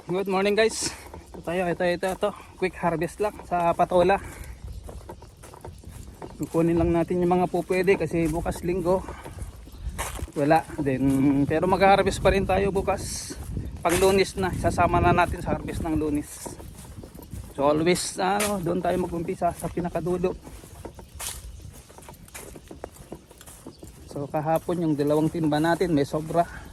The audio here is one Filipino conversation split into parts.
Good morning guys. Ito. Quick harvest lang sa patola. Kukunin lang natin yung mga pupwede kasi bukas linggo. Wala din. Pero mag-harvest pa rin tayo bukas. Pag Lunes na, sasama na natin sa harvest ng Lunes. So always doon tayo mag-umpisa sa pinakadulo. So kahapon yung dalawang timba natin may sobra.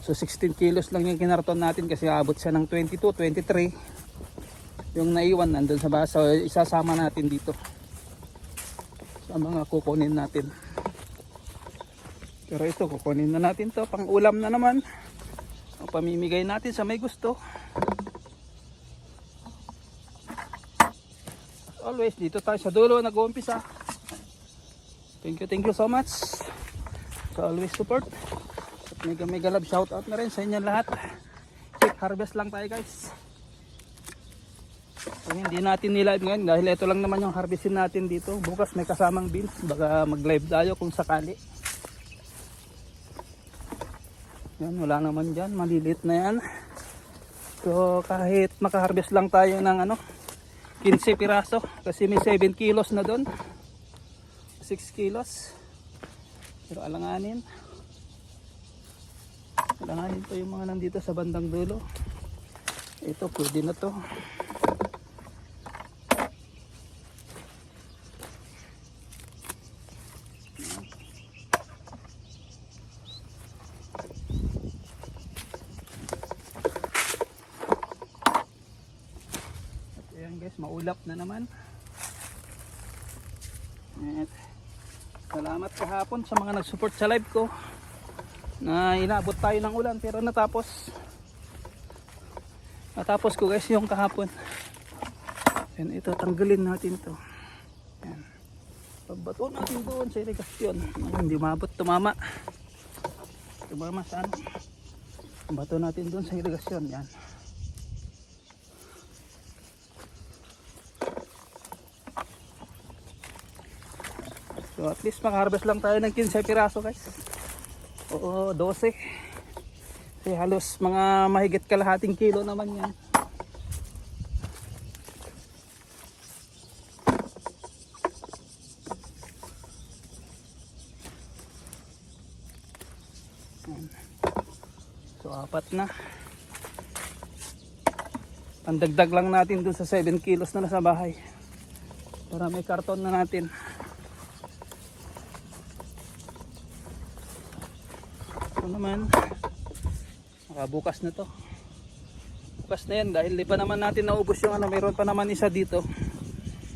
So 16 kilos lang yung kinarton natin kasi abot siya ng 22, 23. Yung naiwan nandun sa basa. So isasama natin dito sa mga kukunin natin. Pero ito kukunin na natin to, pang ulam na naman. O pamimigay natin sa may gusto. Always dito tayo sa dulo nag-uumpisa. Thank you so much. So always support. Mega love shout out na rin sa inyo lahat. Quick harvest lang tayo guys. So, hindi natin nilive ngayon dahil ito lang naman yung harvestin natin dito. Bukas may kasamang beans, baka mag live tayo kung sakali. Yan, wala naman dyan, malilit na yan. So kahit makaharvest lang tayo ng 15 piraso kasi may 7 kilos na doon, 6 kilos. Pero alanganin po yung mga nandito sa bandang dulo. Ito pwede na to. At ayan guys, maulap na naman. At salamat kahapon sa mga nag-support sa live ko na inabot tayo ng ulan pero natapos ko guys yung kahapon. And ito tanggalin natin to. Yan. Pagbato natin doon sa irigasyon. Hindi mabot, tumama sa bato natin doon sa irigasyon. Yan. So at least makaharvest lang tayo ng 15 piraso guys. Oo, 12. Kasi halos mga mahigit kalahating kilo naman yan. So 4 na. Pandagdag lang natin dun sa 7 kilos na nasa bahay. Para may karton na natin. Ito naman bukas na to. Bukas na yan dahil di pa naman natin naubos yung mayroon pa naman isa dito.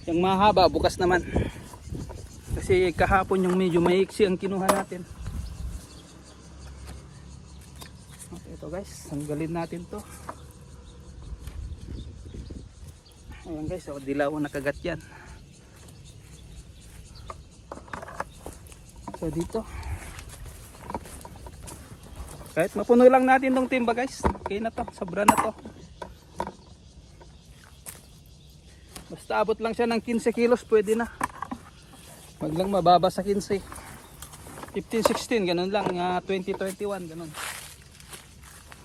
Yung mahaba bukas naman. Kasi kahapon yung medyo maiksi ang kinuha natin. Okay, ito guys, tanggalin natin to. Ayan guys, dilaw nakagat yan. So dito kahit mapuno lang natin tong timba guys, okay na to, sobra na to. Basta abot lang siya ng 15 kilos pwede na. Wag lang mababa sa 15, 15, 16 ganun lang, 20, 21 ganun.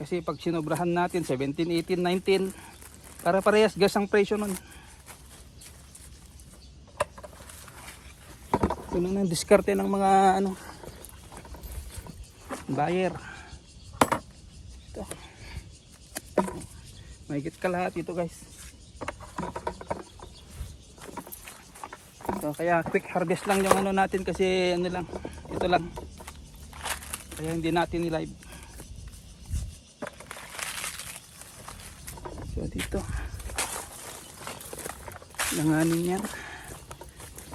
Kasi pag sinobrahan natin 17, 18, 19 para parehas gas ang presyo nun. Yun ang diskarte ng mga buyer. Ito mahigit kalahati ito guys. So kaya quick harvest lang yung natin kasi ito lang kaya hindi natin i-live. So dito langanin yan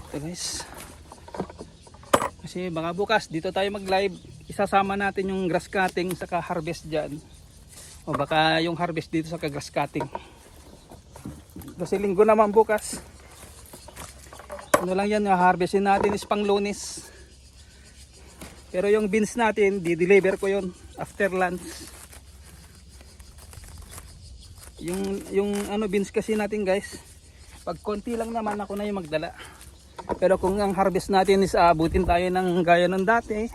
ito guys kasi baka bukas dito tayo mag live, isasama natin yung grass cutting saka harvest dyan. O baka yung harvest dito sa grass cutting. Kasi linggo naman bukas. Lang yan, harvestin natin is pang Lunes. Pero yung beans natin, di-deliver ko yun after lunch. Yung beans kasi natin guys, pag konti lang naman ako na yung magdala. Pero kung ang harvest natin is abutin tayo ng gaya ng dati,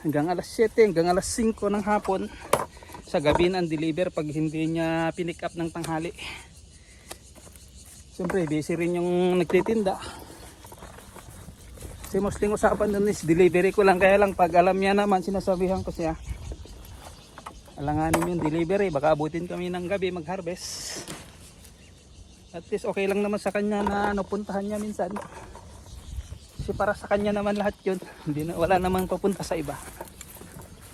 hanggang alas 7, hanggang alas 5 ng hapon. sa gabi na ang deliver pag hindi niya pinick up ng tanghali. Siyempre busy rin yung nagtitinda. Kasi mostly usapan dun is delivery ko lang, kaya lang pag alam niya naman sinasabihan ko siya alanganin yung delivery, baka abutin kami ng gabi mag-harvest. At least okay lang naman sa kanya na napuntahan niya minsan. Kasi para sa kanya naman lahat yun, hindi na, wala namang papunta sa iba.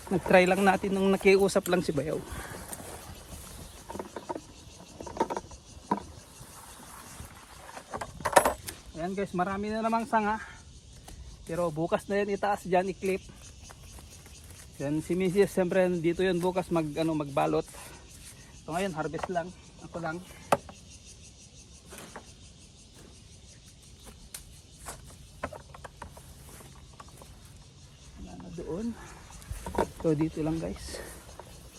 Nag-try lang natin nung nakiusap lang si Bayaw. Ayan guys, marami na namang sanga. Pero bukas na yan itaas dyan, i-clip. Yan si Mrs. siyempre dito yun bukas magbalot. So ngayon harvest lang, ako lang. Wala na doon. So dito lang guys.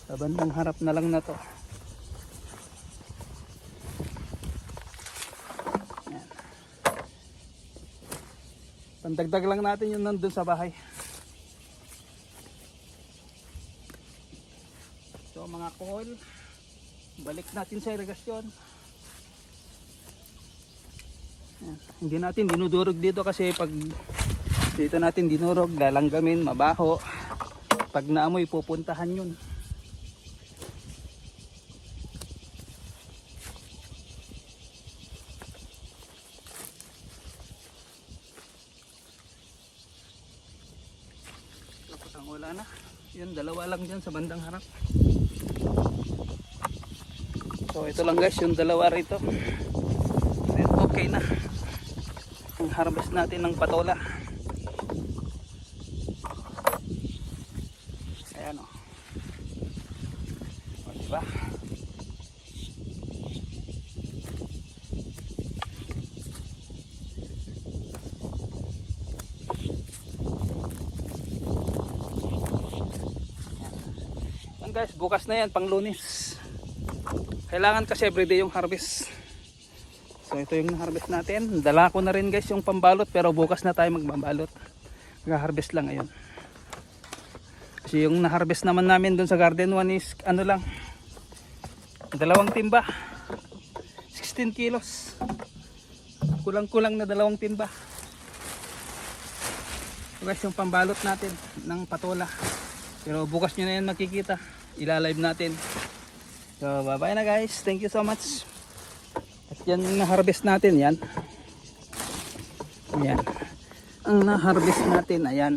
Sa bandang harap na lang na to. Yan. Pandagdag lang natin yung nandun sa bahay. So mga kohol, balik natin sa irigasyon. Yan. Hindi natin dinudurog dito kasi pag dito natin dinurog, lalanggamin, mabaho. Pag naamoy pupuntahan yun. Tapos ang wala na. Yun, dalawa lang dyan sa bandang harap. So ito lang guys, yung dalawa rito. Then, okay na ang harvest natin ng patola. Ayan o. O diba? Yan guys, bukas na yan, pang Lunes. Kailangan kasi everyday yung harvest. So ito yung harvest natin. Dala ko na rin guys yung pambalot, pero bukas na tayo magbabalot. Mag-harvest lang ngayon. Kasi yung na-harvest naman namin dun sa garden 1 is ano lang, 2 timba, 16 kilos. Kulang-kulang na 2 timba. So guys, yung pambalot natin ng patola. Pero bukas nyo na yan makikita. Ilalive natin. So bye bye na guys. Thank you so much. At yan yung na-harvest natin. Yan. Ayan. Ang na-harvest natin. Ayan.